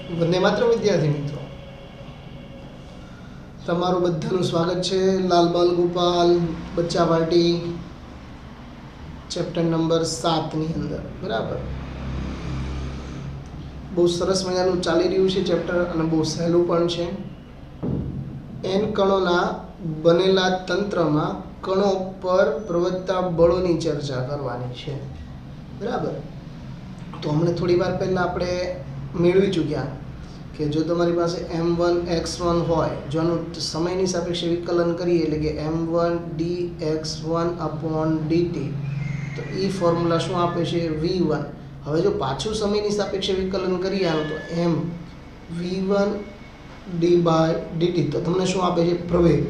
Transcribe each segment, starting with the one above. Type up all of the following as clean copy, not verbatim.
વંદે માતરમ વિદ્યાર્થી મિત્રો, તમારું બધાનું સ્વાગત છે લાલ બાલ ગોપાલ બચ્ચા પાર્ટી ચેપ્ટર નંબર 7 ની અંદર. બરાબર, બહુ સરસ મજાનું ચાલી રહ્યું છે ચેપ્ટર અને બહુ સહેલું પણ છે. એન કણોના બનેલા તંત્રમાં કણો પર પ્રવર્તતા બળોની ચર્ચા કરવાની છે. બરાબર, તો હમણાં થોડી વાર પહેલાં આપણે મેળવી ચૂક્યા કે જો તમારી પાસે m1 x1 હોય, જો આનું સમયની સાપેક્ષે વિકલન કરીએ એટલે કે m1 dx1/dt, તો એ ફોર્મ્યુલા શું આપે છે? v1. હવે જો પાછું સમયની સાપેક્ષે વિકલન કરીએ આનું, તો m v1 d/dt, તો તમને શું આપે છે? પ્રવેગ.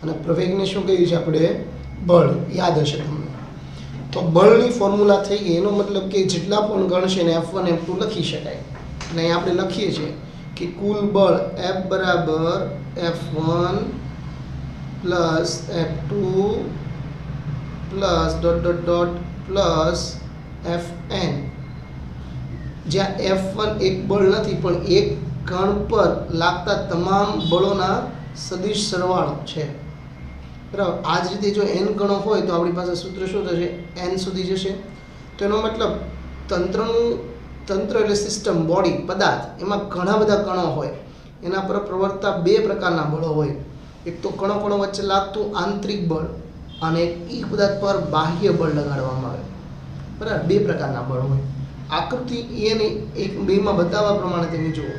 અને પ્રવેગને શું કહ્યું છે આપણે? બળ. યાદ હશે તમને. તો બળની ફોર્મ્યુલા થઈ ગઈ. એનો મતલબ કે જેટલા પણ ગણ છે ને f1 f2 લખી શકાય. અને અહીં આપણે લખીએ છીએ કે કુલ બળ F બરાબર F1 plus F2 plus dot dot dot plus Fn, જ્યાં F1 એક બળ નથી પણ એક કણ પર લાગતા તમામ બળોના સદિશ સરવાળો છે. બરાબર, આ જ રીતે જો n કણો હોય તો આપણી પાસે સૂત્ર શું થશે? n સુધી જશે. તો એનો મતલબ તંત્ર એટલે સિસ્ટમ, બોડી, પદાર્થ, એમાં ઘણા બધા કણો હોય. એના પર પ્રવર્તતા બે પ્રકારના બળો હોય. એક તો કણો વચ્ચે લાગતું આંતરિક બળ અને એક પદાર્થ પર બાહ્ય બળ લગાડવામાં આવે. બરાબર, બે પ્રકારના બળ હોય. આકૃતિ એને એક બેમાં બતાવવા પ્રમાણે તમે જુઓ.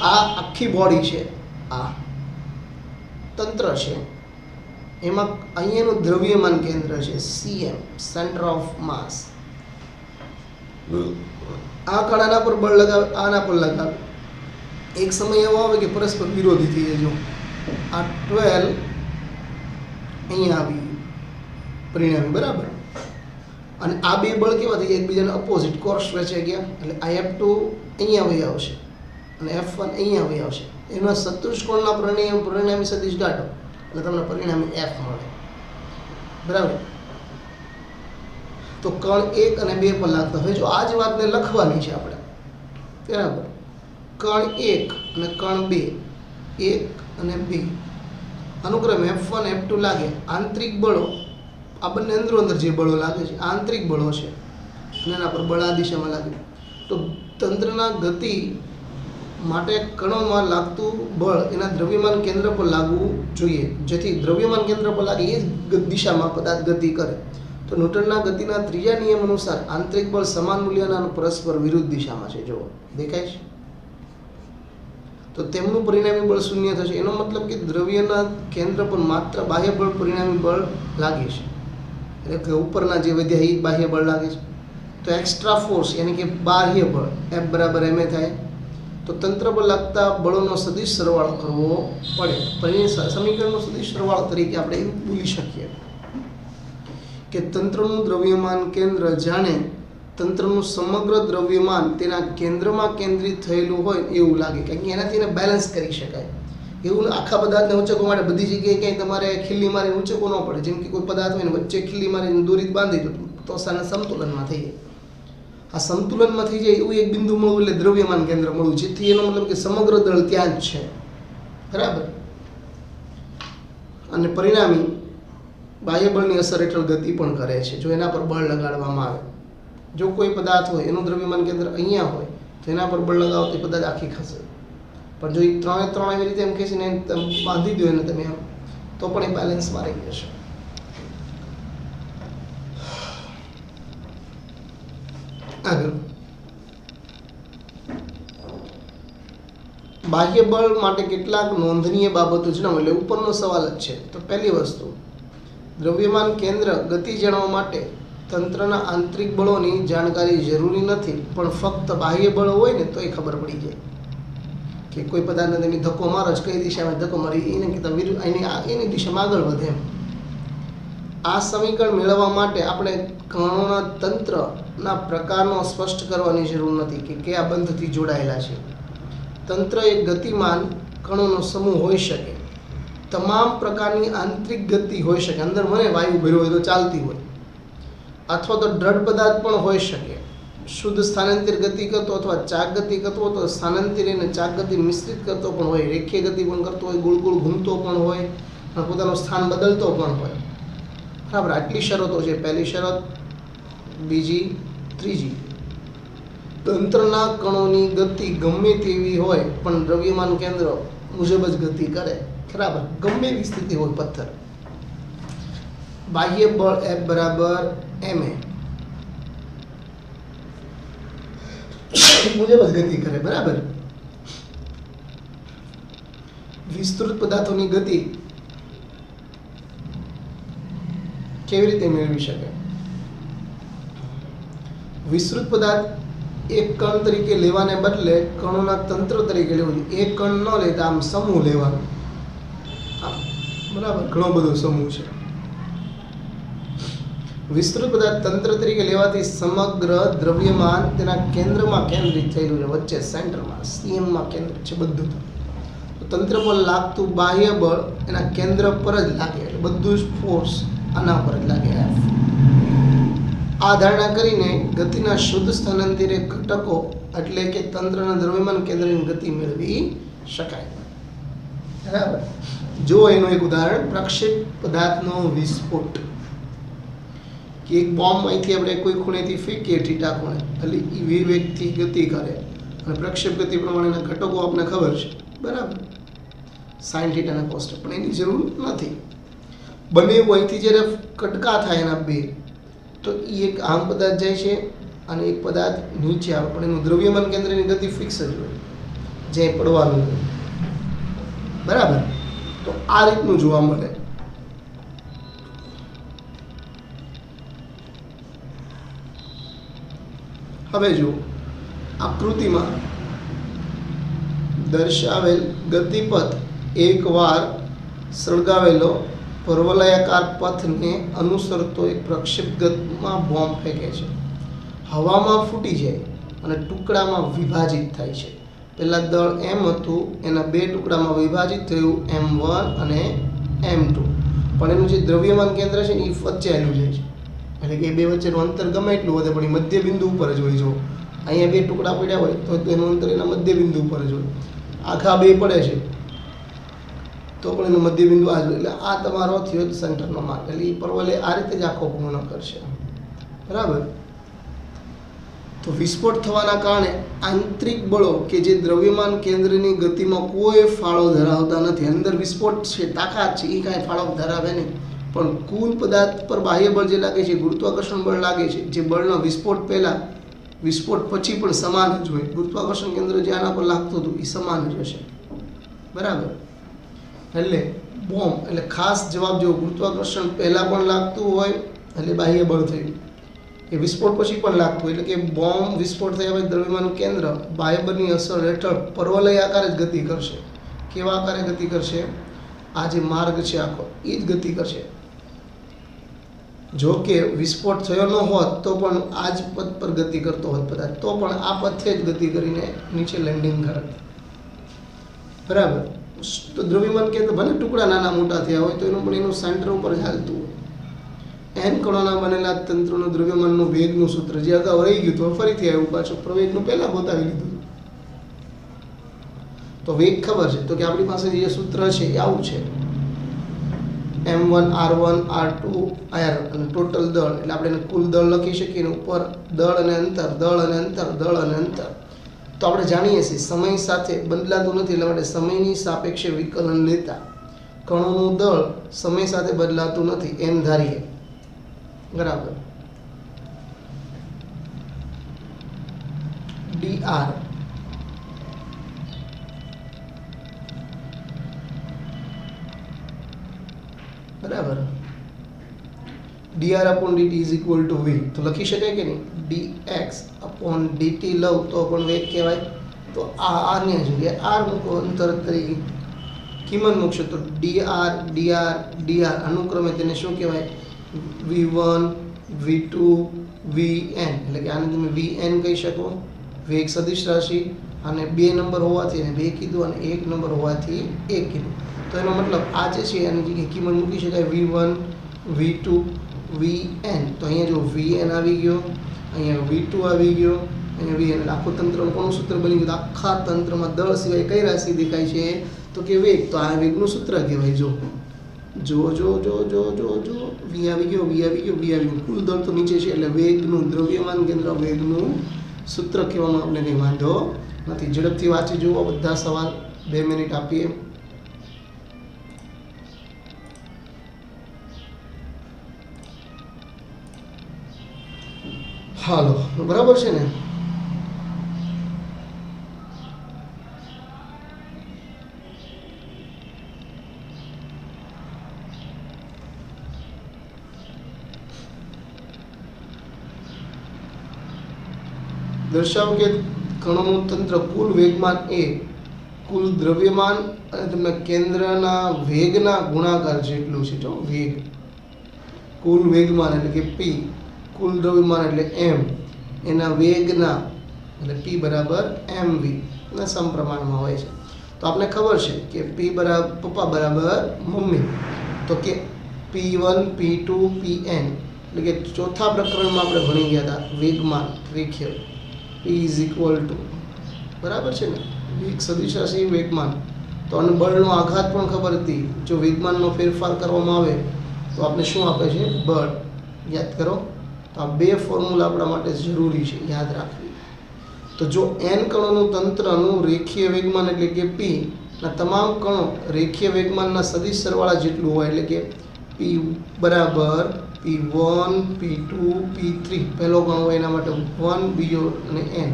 આ આખી બોડી છે, આ તંત્ર છે. એમાં અહીંયાનું દ્રવ્યમાન કેન્દ્ર છે cm, સેન્ટર ઓફ માસ. આ કણાના પર બળ લગાવે, આના પર લગાવે. એક સમય એવો આવે કે પરસ્પર વિરોધી થઈ જાય. જો આ 12 અહીંયા આવી પરિણામી. બરાબર, અને આ બે બળ કેવા થઈ જાય? એકબીજાને અપોઝિટ, કોર્સ વચ્ચે ગયા. એટલે આ F2 અહીંયા વહી આવશે અને F1 અહીંયા વહી આવશે. એના ચતુષ્કોણના પરિણામી સદિશ કાઢો એટલે તમને પરિણામી F મળે. બરાબર, તો કણ 1 અને 2 પર લાગતા. હવે જો આ જ વાતને લખવાની છે આપણે. બરાબર, કણ 1 અને કણ 2, 1 અને 2 અનુક્રમે F1 F2 લાગે. આંતરિક બળો, આ બંને અંદરો અંદર જે બળો લાગે છે આંતરિક બળો છે, અને એના પર બળ આ દિશામાં લાગે. તો તંત્રના ગતિ માટે કણોમાં લાગતું બળ એના દ્રવ્યમાન કેન્દ્ર પર લાગવું જોઈએ, જેથી દ્રવ્યમાન કેન્દ્ર પર લાગે એ જ દિશામાં પદાર્થ ગતિ કરે. તો ન્યૂટનના ગતિના ત્રીજા નિયમ અનુસાર આંતરિક બળ સમાન મૂલ્યના અને પરસ્પર વિરુદ્ધ દિશામાં છે. જુઓ, દેખાય છે? તો તેમનું પરિણામી બળ શૂન્ય થશે. એનો મતલબ કે દ્રવ્યના કેન્દ્ર પર માત્ર બાહ્ય બળ પરિણામી બળ લાગે છે. એટલે કે ઉપરના જે વધ્યા એ બાહ્ય બળ લાગે છે. તો એક્સ્ટ્રા ફોર્સ યાની કે બાહ્ય બળ F બરાબર ma થાય. તો તંત્ર પર લાગતા બળોનો સદિશ સરવાળો કરવો પડે. સમીકરણનો સદિશ સરવાળો તરીકે આપણે એવું બોલી શકીએ કે તંત્રનું દ્રવ્યમાન કેન્દ્ર જાણે તંત્રનું સમગ્ર દ્રવ્યમાન તેના કેન્દ્રમાં કેન્દ્રિત થયેલું હોય એવું લાગે, કારણ કે એનાથી એને બેલેન્સ કરી શકાય. એવું આખા પદાર્થને ઉંચકવા માટે બધી જગ્યાએ ક્યાંય તમારે ખીલ્લી મારીને ઉંચકવો ન પડે. જેમ કે કોઈ પદાર્થ હોય ને વચ્ચે ખીલ્લી મારીને દોરી બાંધી દો તો સાને સંતુલનમાં થઈ જાય. આ સંતુલનમાં થઈ જાય એવું એક બિંદુ મળવું એટલે દ્રવ્યમાન કેન્દ્ર મળવું, જેથી એનો મતલબ કે સમગ્ર દળ ત્યાં જ છે. બરાબર, અને પરિણામી બાહ્ય બળની અસર હેઠળ ગતિ પણ કરે છે જો એના પર બળ લગાડવામાં આવે. જો કોઈ પદાર્થ હોય એનું દ્રવ્યમાન કેન્દ્ર અહીંયા હોય તો એના પર બળ લગાવો તો એ પદાર્થ આખી ખસે. પણ જો એ ત્રણ એવી રીતે એમ ખેંચીને બાંધી દો એને તમે એમ, તો પણ એ બેલેન્સમાં રહી જશે. આગળ, બાહ્ય બળ માટે કેટલાક નોંધનીય બાબતો જણાવો. એટલે ઉપરનો સવાલ જ છે. તો પહેલી વસ્તુ, દ્રવ્યમાન કેન્દ્ર ગતિ જાણવા માટે તંત્રના આંતરિક બળોની જાણકારી જરૂરી નથી, પણ ફક્ત બાહ્ય બળો હોય ને તો એ ખબર પડી જાય કે કોઈ પદાર્થને તમે ધક્કો મારો જ કઈ દિશામાં ધક્કો મારી એને કહેતા વિરુદ્ધ એની દિશામાં આગળ વધે એમ. આ સમીકરણ મેળવવા માટે આપણે કણોના તંત્રના પ્રકારનો સ્પષ્ટ કરવાની જરૂર નથી કે કયા બંધથી જોડાયેલા છે. તંત્ર એક ગતિમાન કણોનો સમૂહ હોઈ શકે. તમામ પ્રકારની આંતરિક ગતિ હોઈ શકે. અંદર મને વાયુ ભર્યો હોય તો ચાલતી હોય, અથવા તો દ્રઢ પદાર્થ પણ હોઈ શકે. શુદ્ધ સ્થાનાંતર ગતિ કરતો અથવા ચાક ગતિ કરતો હોય તો સ્થાનાંતરી અને ચાક ગતિ મિશ્રિત કરતો પણ હોય, રેખીય ગતિ પણ કરતો હોય, ગોળ ગોળ ઘૂમતો પણ હોય અને પોતાનું સ્થાન બદલતો પણ હોય. બરાબર. આટલી શરતો છે. પહેલી શરત, બીજી, ત્રીજી. તંત્રના કણોની ગતિ ગમે તેવી હોય પણ દ્રવ્યમાન કેન્દ્ર મુજબ જ ગતિ કરે. બરાબર. ગમે એવી સ્થિતિ હોય પથ્થર. બાહ્ય બળ F બરાબર ma મુજબ જ ગતિ કરે. બરાબર. વિસ્તૃત પદાર્થોની ગતિ કેવી રીતે મેળવી શકે? વિસ્તૃત પદાર્થ એક કણ તરીકે લેવાને બદલે કણોના તંત્ર તરીકે લેવું જોઈએ. એક કણ ન લેતા આમ સમૂહ લેવાનો. બરાબર. ઘણો બધો સમૂહ છે. વિસ્તૃત પદાર્થ તંત્ર તરીકે લેવાથી સમગ્ર દ્રવ્યમાન તેના કેન્દ્રમાં કેન્દ્રિત થયેલું છે, વચ્ચે સેન્ટરમાં સીએમમાં કેન્દ્રિત છે બધું. તો તંત્ર પર લાગતું બાહ્ય બળ એના કેન્દ્ર પર જ લાગે, એટલે બધું જ ફોર્સ આના પર જ લાગે. આ ધારણા કરીને ગતિના શુદ્ધ સ્થાનાંતરે ઘટકો એટલે કે તંત્રના દ્રવ્યમાન કેન્દ્રની ગતિ મેળવી શકાય. બરાબર. જો એનું એક ઉદાહરણ, પ્રક્ષેપ પદાર્થનો વિસ્ફોટ. કે એક બોમ્બ અહીંથી આપણે કોઈ ખૂણેથી ફેંકીએ થીટા ખૂણે, એટલે એ વેગથી ગતિ કરે અને પ્રક્ષેપ ગતિ પ્રમાણેના ઘટકો આપણને ખબર છે. બરાબર. સાઇન થીટા અને કોસ થીટા. પણ એની જરૂર નથી. બંને અહીંથી જ્યારે કટકા થાય એના બે, તો એ એક આમ પદાર્થ જાય છે અને એક પદાર્થ નીચે આવે, પણ એનું દ્રવ્યમાન કેન્દ્રની ગતિ ફિક્સ જ હોય, જ્યાં પડવાનું હોય. બરાબર. તો આ રીતનું જોવા મળે. હવે જો આકૃતિમાં દર્શાવેલ ગતિપથ એકવાર સળગાવેલો પરવલયાકાર પથને અનુસરતો એક પ્રક્ષેપગતમાં બોમ્બ ફેંકે છે. હવામાં ફૂટી જાય અને ટુકડામાં વિભાજિત થાય છે. પહેલાં દળ m હતું, એના બે ટુકડામાં વિભાજિત થયું m1 અને m2. પણ એનું જે દ્રવ્યમાન કેન્દ્ર છે ને એ વચ્ચે આવેલું જાય છે, એટલે કે બે વચ્ચેનું અંતર ગમે એટલું વધે પણ એ મધ્ય બિંદુ ઉપર જ હોય. જો અહીંયા બે ટુકડા પડ્યા હોય તો એનું અંતર એના મધ્ય બિંદુ ઉપર જ હોય. આખા બે પડે છે તો પણ એનું મધ્ય બિંદુ આ જ હોય. એટલે આ તમારો થયો સેન્ટરનો માર્ગ. એટલે એ પરવલય આ રીતે જ આખો પૂર્ણ કરશે. બરાબર. તો વિસ્ફોટ થવાના કારણે આંતરિક બળો કે જે દ્રવ્યમાન કેન્દ્રની ગતિમાં કોઈ ફાળો ધરાવતા નથી. અંદર વિસ્ફોટ છે, તાકાત છે, એ કાંઈ ફાળો ધરાવે નહીં, પણ કુલ પદાર્થ પર બાહ્ય બળ જે લાગે છે, ગુરુત્વાકર્ષણ બળ લાગે છે, જે બળનો વિસ્ફોટ પહેલાં વિસ્ફોટ પછી પણ સમાન જ હોય. ગુરુત્વાકર્ષણ કેન્દ્ર જે આના પર લાગતું હતું એ સમાન જ હશે. બરાબર. એટલે બોમ્બ એટલે ખાસ જવાબ જેવો ગુરુત્વાકર્ષણ પહેલાં પણ લાગતું હોય એટલે બાહ્ય બળ થયું, એ વિસ્ફોટ પછી પણ લાગતું હોય, એટલે કે બોમ્બ વિસ્ફોટ થયા પછી દ્રવ્યમાન કેન્દ્ર બાહ્ય બળની અસર હેઠળ પરવલય આકારે જ ગતિ કરશે. કેવા આકારે ગતિ કરશે? આ જે માર્ગ છે આખો એ જ ગતિ કરશે. જો કે વિસ્ફોટ થયો ન હોત તો પણ આ જ પથ પર ગતિ કરતો હોત પદાર્થ, તો પણ આ પથે જ ગતિ કરીને નીચે લેન્ડિંગ કરત. બરાબર. તો દ્રવ્યમાન કેન્દ્ર ભલે ટુકડા નાના મોટા થયા હોય તો એનું પણ એનું સેન્ટર ઉપર જ હાલતું હોય. n કણોના બનેલા તંત્રનું દ્રવ્યમાનનું વેગનું સૂત્ર જે અગાઉ રહી ગયું તો ફરીથી આવ્યું પાછું. પ્રવેગનું પહેલાં બતાવી લીધું. તો વેગ ખબર છે, તો કે આપણી પાસે જે સૂત્ર છે એ આવું છે, m1 r1 r2 r અને ટોટલ દળ, એટલે આપણે કુલ દળ લખી શકીએ. ઉપર દળ અને અંતર, દળ અને અંતર, દળ અને અંતર. તો આપણે જાણીએ છીએ સમય સાથે બદલાતું નથી, એટલે માટે સમયની સાપેક્ષે વિકલન લેતા કણોનું દળ સમય સાથે બદલાતું નથી એમ ધારીએ. બરાબર. dr બરાબર dr upon dt is equal to v. તો લખી શકાય કે નહીં? dx upon dt લઉં તો પણ વેગ કહેવાય. તો આ ને જગ્યાએ r મૂકો અંતર તરીકે, કિંમત મૂકશો તો dr dr dr અનુક્રમે તેને શું કહેવાય? v1 v2 vn. એટલે કે આને તમે vn કહી શકો. વેગ સદિશ રાશિ અને બે નંબર હોવાથી એને બે કીધું અને એક નંબર હોવાથી એક કીધું. તો એનો મતલબ આ જે છે એની જગ્યાએ કિંમત મૂકી શકાય v1 v2 vn. તો અહીંયા જો vn આવી ગયો અહીંયા V2 આવી ગયો, અહીંયા V, એટલે આખું તંત્રનું કોનું સૂત્ર બની ગયું? તો આખા તંત્રમાં દળ સિવાય કઈ રાશિ દેખાય છે? તો કે વેગ. તો આ વેગનું સૂત્ર કહેવાય. જો V આવી ગયો, V આવી ગયો, V આવી ગયો. કુલ દળ તો નીચે છે એટલે વેગનું દ્રવ્યમાન કેન્દ્ર વેગનું સૂત્ર કહેવામાં આપણે કંઈ વાંધો નથી. ઝડપથી વાંચી જુઓ બધા સવાલ. 2 મિનિટ આપીએ. હાલો, બરાબર છે ને? દર્શાવો કે કણોનું તંત્ર કુલ વેગમાન એ કુલ દ્રવ્યમાન અને તમને કેન્દ્રના વેગના ગુણાકાર જેટલું છે. જો વેગ, કુલ વેગમાન એટલે કે p, કુલ દ્રવ્યમાન એટલે m, એના વેગના એટલે p બરાબર mv ના સમપ્રમાણમાં હોય છે. તો આપણે ખબર છે કે p બરાબર પપ્પા બરાબર મમ્મી. તો કે p1 p2 pn એટલે કે ચોથા પ્રકરણમાં આપણે ભણી ગયા હતા વેગમાન રેખીય p ઇઝ ઇક્વલ ટુ, બરાબર છે ને, વેગ સદિશ રાશિ વેગમાન. તો અને બળનો આઘાત પણ ખબર હતી. જો વેગમાનનો ફેરફાર કરવામાં આવે તો આપણે શું આપે છે? બળ. યાદ કરો. તો આ 2 ફોર્મ્યુલા આપણા માટે જરૂરી છે યાદ રાખવી. તો જો n કણોનું તંત્રનું રેખીય વેગમાન એટલે કે p ના તમામ કણો રેખીય વેગમાનના સદિશ સરવાળા જેટલું હોય એટલે કે p બરાબર p1 p2 p3, પહેલો કણો હોય એના માટે 1, બીજો અને n.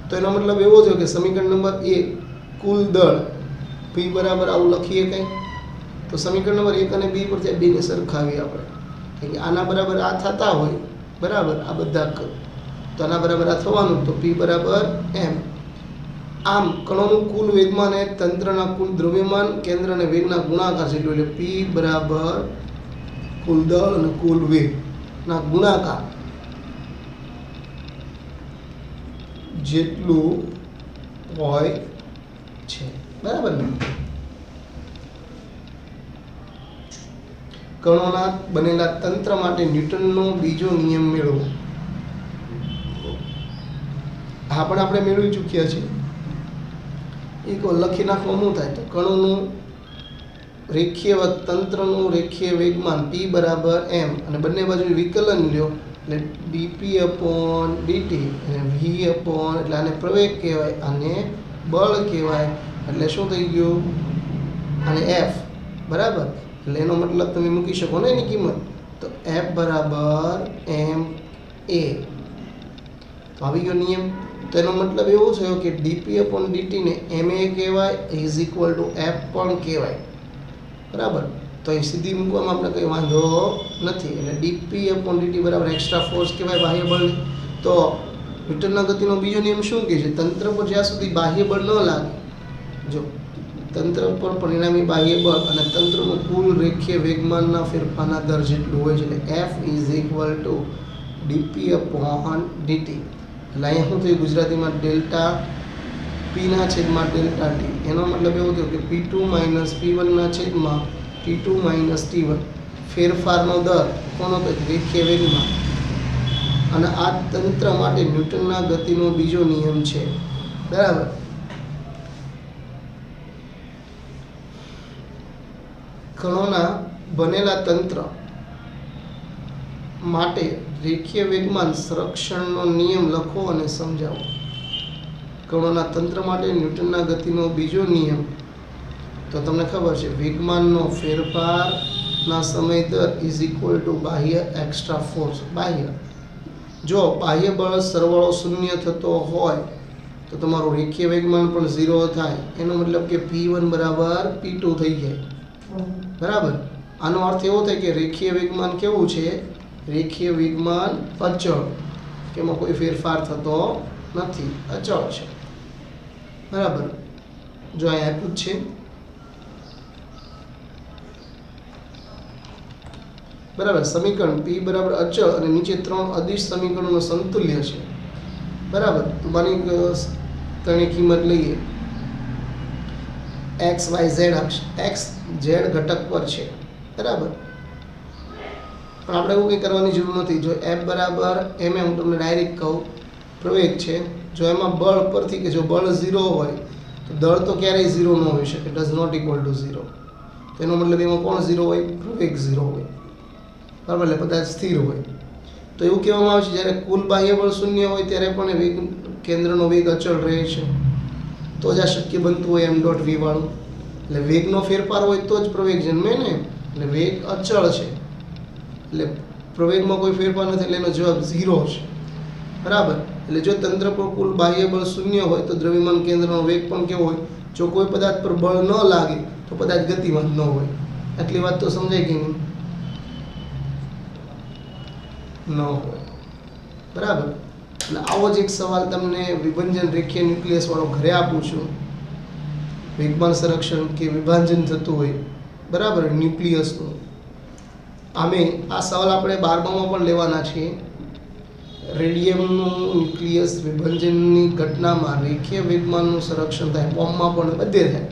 તો એનો મતલબ એવો થયો કે સમીકરણ નંબર 1 કુલ દળ p બરાબર આવું લખીએ કંઈ. તો સમીકરણ નંબર 1 અને 2 પરથી આ બેને સરખાવી આપણે. કે આના બરાબર આ થતા હોય, બરાબર, આ બધા તો આના બરાબર આ થવાનું. તો p બરાબર m. આમ કણોનું કુલ વેગમાન એ તંત્રના કુલ દ્રવ્યમાન કેન્દ્ર અને વેગના ગુણાકાર જેટલું. એટલે p બરાબર કુલ દળ અને કુલ વેગ ના ગુણાકાર જેટલું હોય છે, બરાબર ને? કણોના બનેલા તંત્ર માટે ન્યૂટનનો બીજો નિયમ મેળવો. હા, પણ આપણે મેળવી ચૂક્યા છીએ. એક લખી નાખવા શું થાય? તો કણોનું રેખીય તંત્રનું રેખીય વેગમાન p બરાબર m અને બંને બાજુ વિકલન લ્યો એટલે dp/dt અને v/ એટલે આને પ્રવેગ કહેવાય, આને બળ કહેવાય. એટલે શું થઈ ગયું? આને f, બરાબર. એટલે એનો મતલબ તમે મૂકી શકો ને એની કિંમત. તો f બરાબર ma. તો આવી ગયો નિયમ. તો એનો મતલબ એવો થયો કે dp/dt ને ma કહેવાય ઇઝ ઇક્વલ ટુ f પણ કહેવાય, બરાબર. તો અહીં સીધી મૂકવામાં આપણે કંઈ વાંધો નથી. એટલે dp/dt બરાબર એક્સ્ટ્રા ફોર્સ કહેવાય બાહ્ય બળને. તો ન્યૂટનના ગતિનો બીજો નિયમ શું કહે છે? તંત્ર પર જ્યાં સુધી બાહ્ય બળ ન લાગે, જો તંત્ર પર પરિણામી બાહ્ય બળ અને તંત્રનું કુલ રેખીય વેગમાનના ફેરફારના દર જેટલું હોય છે. એટલે f is equal to dp/dt. એટલે અહીંયા શું થયું ગુજરાતીમાં? ડેલ્ટા પીના છેદમાં ડેલ્ટા ટી. એનો મતલબ એવો થયો કે p2 માઇનસ p1 ના છેદમાં t2 માઇનસ t1. ફેરફારનો દર કોનો? તો રેખીય વેગમાં. અને આ તંત્ર માટે ન્યૂટનના ગતિનો બીજો નિયમ છે, બરાબર. કણોના બનેલા તંત્ર માટે રેખીય વેગમાન સંરક્ષણનો નિયમ લખો અને સમજાવો. કણોના તંત્ર માટે ન્યૂટનના ગતિનો બીજો નિયમ તો તમને ખબર છે, વેગમાનનો ફેરફારના સમય દર ઇઝ ઇક્વલ ટુ બાહ્ય એક્સ્ટ્રા ફોર્સ. બાહ્ય, જો બાહ્ય બળ સરવાળો શૂન્ય થતો હોય તો તમારું રેખીય વેગમાન પણ 0 થાય. એનો મતલબ કે p1 બરાબર p2 થઈ જાય, બરાબર. આનો અર્થ એવો થાય કે રેખીય વેગમાન કેવું છે? રેખીય વેગમાન અચળ, કે એમાં કોઈ ફેરફાર થતો નથી, અચળ છે, બરાબર. જો અહીંયા આપ્યું જ છે, બરાબર. સમીકરણ p બરાબર અચળ અને નીચે 3 અદિશ સમીકરણોનો સમતુલ્ય છે, બરાબર. તો માની ત્રણેય કિંમત લઈએ. x y z અક્ષ, x z ઘટક પર છે, બરાબર. પણ આપણે એવું કંઈ કરવાની જરૂર નથી. જો F બરાબર m હું તમને ડાયરેક્ટ કહું પ્રવેગ છે, જો એમાં બળ પરથી કે જો બળ 0 હોય તો દળ તો ક્યારેય 0 ન હોઈ શકે, ડઝ નોટ ઇક્વલ ટુ 0. તો એનો મતલબ એમાં કોણ 0 હોય? પ્રવેગ 0 હોય, બરાબર, એટલે બધા સ્થિર હોય. તો એવું કહેવામાં આવે છે જ્યારે કુલ બાહ્ય બળ શૂન્ય હોય ત્યારે પણ વેગ કેન્દ્રનો વેગ અચળ રહે છે, તો જ આ શક્ય બનતું હોય m ડોટ v વાળું. એટલે વેગનો ફેરફાર હોય તો જ પ્રવેગ જન્મે ને, એટલે વેગ અચળ છે એટલે પ્રવેગમાં કોઈ ફેરફાર નથી, એટલે એનો જવાબ 0 છે, બરાબર. એટલે જો તંત્ર પર કુલ બાહ્ય બળ શૂન્ય હોય તો દ્રવ્યમાન કેન્દ્રનો વેગ પણ કેવો હોય? જો કોઈ પદાર્થ પર બળ ન લાગે તો પદાર્થ ગતિમાન ન હોય. આટલી વાત તો સમજાય કે નહીં? ન હોય, બરાબર. એટલે આવો જ એક સવાલ તમને વિભંજન રેખીય ન્યુક્લિયસ વાળો ઘરે આપું છું. વેગમાન સંરક્ષણ કે વિભાજન થતું હોય, બરાબર, ન્યુક્લિયસનું. આમે આ સવાલ આપણે 12માં પણ લેવાના છીએ. રેડિયમનું ન્યુક્લિયસ વિભાજનની ઘટનામાં રેખીય વેગમાનનું સંરક્ષણ થાય, બોમ્બમાં પણ બધે થાય.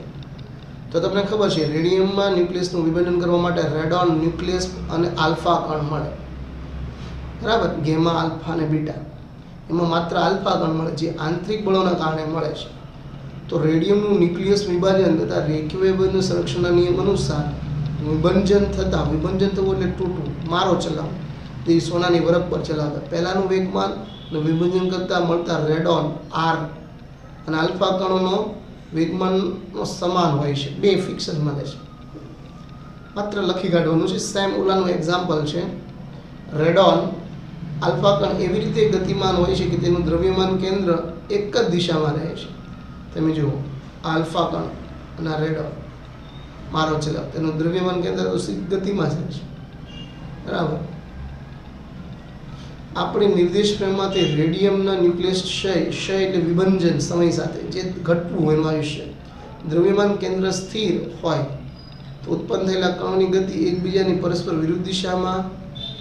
તો તમને ખબર છે રેડિયમમાં ન્યુક્લિયસનું વિભાજન કરવા માટે રેડોન, ન્યુક્લિયસ અને આલ્ફા કણ મળે, બરાબર, ગેમા, આલ્ફા અને બીટા. એમાં માત્ર આલ્ફા કણ મળે જે આંતરિક બળોના કારણે મળે છે. તો રેડિયમનું ન્યુક્લિયસ વિભાજન તથા રેખીય વેગમાનનું સંરક્ષણના નિયમ અનુસાર વિભંજન થવું એટલે તૂટવું, મારો ચલાવ, તે સોનાની વરખ પર ચલાવતા પહેલાંનું વેગમાન વિભંજન કરતાં મળતા રેડોન આર અને આલ્ફા કણોનો વેગમાનનો સમાન હોય છે, બે ફિક્શન મળે છે. માત્ર લખી કાઢવાનું છે. સેમ ઓલાનું એક્ઝામ્પલ છે. રેડોન આલ્ફા કણ એવી રીતે ગતિમાન હોય છે કે તેનું દ્રવ્યમાન કેન્દ્ર એક જ દિશામાં રહે છે. તમે જુઓ, આલ્ફા કણ અને રેડોન મારો ચલાવ, તેનું દ્રવ્યમાન કેન્દ્ર તો ગતિમાં જ રહે છે, બરાબર. આપણી નિર્દેશ ફ્રેમમાં તે રેડિયમના ન્યુક્લિયસ ક્ષય એટલે વિભંજન સમય સાથે જે ઘટવું હોય એનું આયુષ્ય, દ્રવ્યમાન કેન્દ્ર સ્થિર હોય તો ઉત્પન્ન થયેલા કણોની ગતિ એકબીજાની પરસ્પર વિરુદ્ધ દિશામાં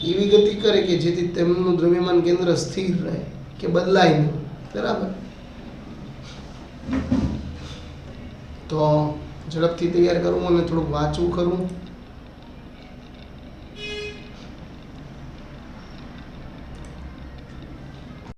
એવી ગતિ કરે કે જેથી તેમનું દ્રવ્યમાન કેન્દ્ર સ્થિર રહે કે બદલાય નહીં, બરાબર. તો ઝડપથી તૈયાર કરવું અને થોડુંક વાંચવું ખરું.